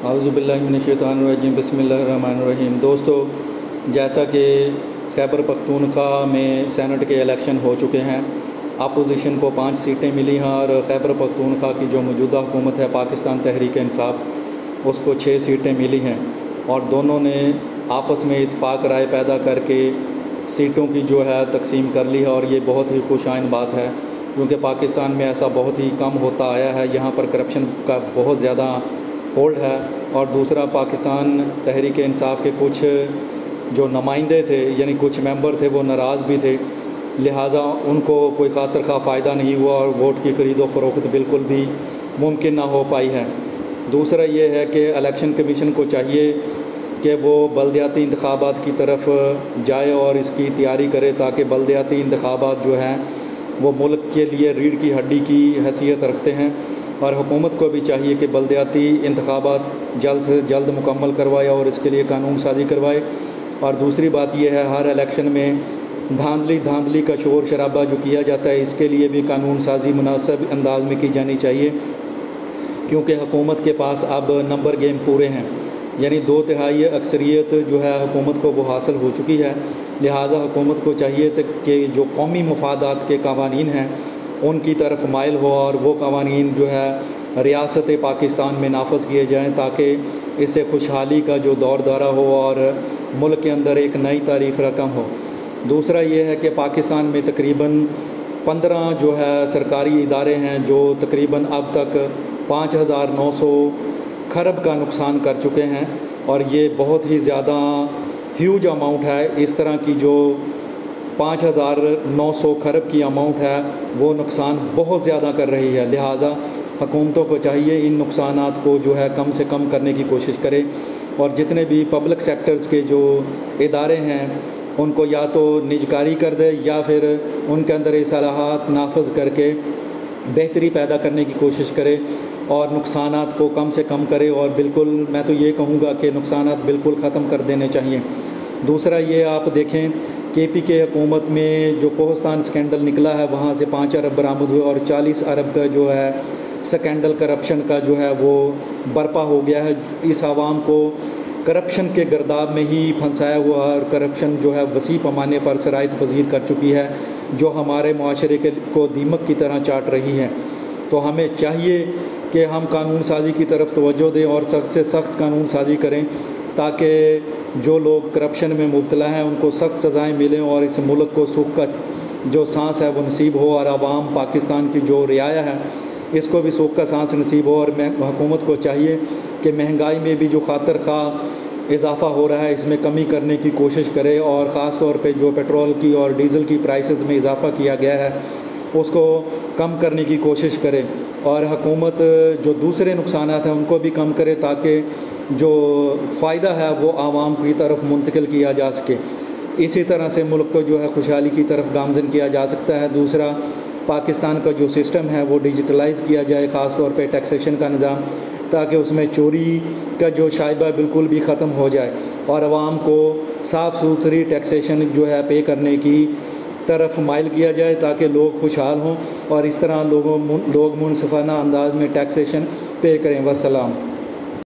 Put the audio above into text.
औज़ुबिल्लाहिमिनश्शैतानिर्रजीम बिस्मिल्लाहिर्रहमानिर्रहीम। दोस्तों, जैसा कि खैबर पख्तूनख्वा में सेनेट के इलेक्शन हो चुके हैं, अपोजिशन को 5 सीटें मिली हैं और खैबर पख्तूनख्वा की जो मौजूदा हुकूमत है पाकिस्तान तहरीक इंसाफ, उसको 6 सीटें मिली हैं और दोनों ने आपस में इत्तेफाक राय पैदा करके सीटों की जो है तकसीम कर ली है। और ये बहुत ही खुशाइन बात है, क्योंकि पाकिस्तान में ऐसा बहुत ही कम होता आया है। यहाँ पर करप्शन का बहुत ज़्यादा होल्ड है। और दूसरा, पाकिस्तान तहरीक इंसाफ के कुछ जो नुमाइंदे थे, यानी कुछ मेंबर थे, वो नाराज़ भी थे, लिहाजा उनको कोई खातिर खा फ़ायदा नहीं हुआ और वोट की ख़रीदो फ़रोख्त बिल्कुल भी मुमकिन ना हो पाई है। दूसरा ये है कि इलेक्शन कमीशन को चाहिए कि वो बल्दियाती इंतखाबात की तरफ जाए और इसकी तैयारी करे, ताकि बल्दियाती इंतखाबात जो हैं वो मुल्क के लिए रीढ़ की हड्डी की हैसियत रखते हैं। और हुकूमत को भी चाहिए कि बल्दियाती इंतखाबात जल्द से जल्द मुकम्मल करवाए और इसके लिए कानून साजी करवाए। और दूसरी बात यह है, हर इलेक्शन में धांधली का शोर शराबा जो किया जाता है, इसके लिए भी कानून साजी मुनासिब अंदाज में की जानी चाहिए, क्योंकि हुकूमत के पास अब नंबर गेम पूरे हैं, यानी 2/3 अक्सरियत जो है हुकूमत को वो हासिल हो चुकी है। लिहाजा हुकूमत को चाहिए कि जो कौमी मफादात के कवानीन हैं उनकी तरफ माइल हो और वो कवानीन जो है रियासत पाकिस्तान में नाफज किए जाएँ, ताकि इससे खुशहाली का जो दौर दौरा हो और मुल्क के अंदर एक नई तारीख़ रकम हो। दूसरा ये है कि पाकिस्तान में तकरीबन 15 जो है सरकारी इदारे हैं जो तकरीबन अब तक 5,900 खरब का नुकसान कर चुके हैं, और ये बहुत ही ज़्यादा ह्यूज अमाउंट है। इस तरह की जो 5,900 खरब की अमाउंट है वो नुकसान बहुत ज़्यादा कर रही है। लिहाजा हुकूमतों को चाहिए इन नुकसानात को जो है कम से कम करने की कोशिश करें, और जितने भी पब्लिक सेक्टर्स के जो इदारे हैं उनको या तो निजकारी कर दे या फिर उनके अंदर इस्लाहात नाफज करके बेहतरी पैदा करने की कोशिश करे और नुकसानात को कम से कम करे। और बिल्कुल मैं तो ये कहूँगा कि नुकसानात बिल्कुल ख़त्म कर देने चाहिए। दूसरा ये आप देखें, KPK हुकूमत में जो कोहस्तान स्कैंडल निकला है वहाँ से 5 अरब बरामद हुए और 40 अरब का जो है स्कैंडल करप्शन का जो है वो बर्पा हो गया है। इस आवाम को करप्शन के गर्दाब में ही फंसाया हुआ और करप्शन जो है वसी पैमाने पर सराइत पजीर कर चुकी है, जो हमारे मुआशरे को दीमक की तरह चाट रही है। तो हमें चाहिए कि हम कानून साजी की तरफ तवज्जो दें और सख्त से सख्त कानून साजी करें, ताकि जो लोग करप्शन में मुब्तला हैं उनको सख्त सज़ाएँ मिलें और इस मुल्क को सुख का जो सांस है वो नसीब हो, और आवाम पाकिस्तान की जो रियाया है इसको भी सुख का सांस नसीब हो। और हुकूमत को चाहिए कि महंगाई में भी जो खातिर खा इजाफ़ा हो रहा है इसमें कमी करने की कोशिश करे, और ख़ास तौर पे जो पेट्रोल की और डीज़ल की प्राइसेस में इजाफ़ा किया गया है उसको कम करने की कोशिश करे। और हुकूमत जो दूसरे नुकसानात हैं उनको भी कम करे, ताकि जो फ़ायदा है वो आवाम की तरफ मुंतकिल किया जा सके। इसी तरह से मुल्क को जो है खुशहाली की तरफ गामज़न किया जा सकता है। दूसरा, पाकिस्तान का जो सिस्टम है वो डिजिटलाइज़ किया जाए, ख़ास तौर पे टैक्सेशन का निज़ाम, ताकि उसमें चोरी का जो शाइबा बिल्कुल भी ख़त्म हो जाए और आवाम को साफ़ सुथरी टैक्सेशन जो है पे करने की तरफ माइल किया जाए, ताकि लोग खुशहाल हों और इस तरह लोग मुनसिफाना अंदाज़ में टैक्सेशन पे करें। वस्सलाम।